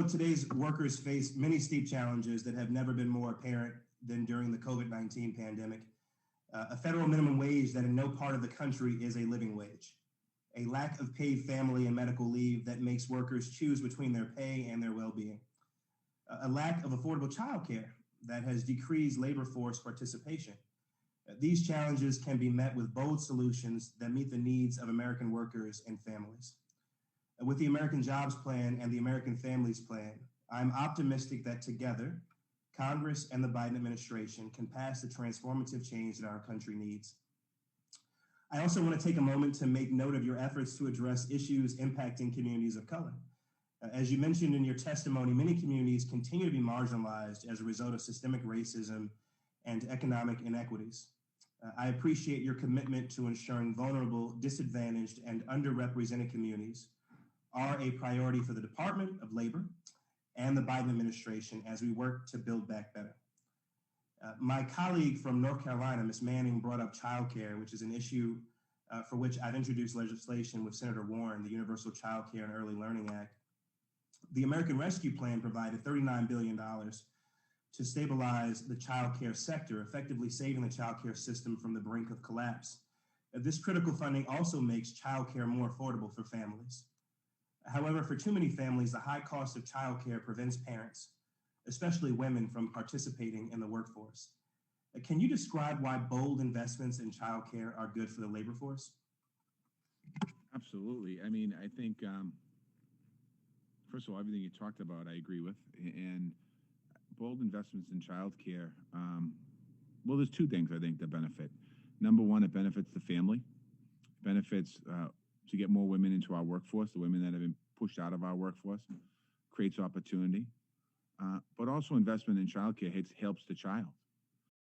know, today's workers face many steep challenges that have never been more apparent than during the COVID-19 pandemic. A federal minimum wage that in no part of the country is a living wage. A lack of paid family and medical leave that makes workers choose between their pay and their well-being. A lack of affordable childcare that has decreased labor force participation. These challenges can be met with bold solutions that meet the needs of American workers and families. With the American Jobs Plan and the American Families Plan, I'm optimistic that together, Congress and the Biden administration can pass the transformative change that our country needs. I also want to take a moment to make note of your efforts to address issues impacting communities of color. As you mentioned in your testimony, many communities continue to be marginalized as a result of systemic racism and economic inequities. I appreciate your commitment to ensuring vulnerable, disadvantaged, and underrepresented communities are a priority for the Department of Labor and the Biden administration as we work to build back better. My colleague from North Carolina, Ms. Manning, brought up childcare, which is an issue for which I've introduced legislation with Senator Warren, the Universal Child Care and Early Learning Act. The American Rescue Plan provided $39 billion to stabilize the child care sector, effectively saving the child care system from the brink of collapse. This critical funding also makes child care more affordable for families. However, for too many families, the high cost of child care prevents parents, especially women, from participating in the workforce. Can you describe why bold investments in child care are good for the labor force? Absolutely. I mean, I think, first of all, everything you talked about, I agree with. And bold investments in child care, well, there's two things I think that benefit. Number one, it benefits the family, benefits to get more women into our workforce, the women that have been pushed out of our workforce, creates opportunity. But also investment in childcare helps the child.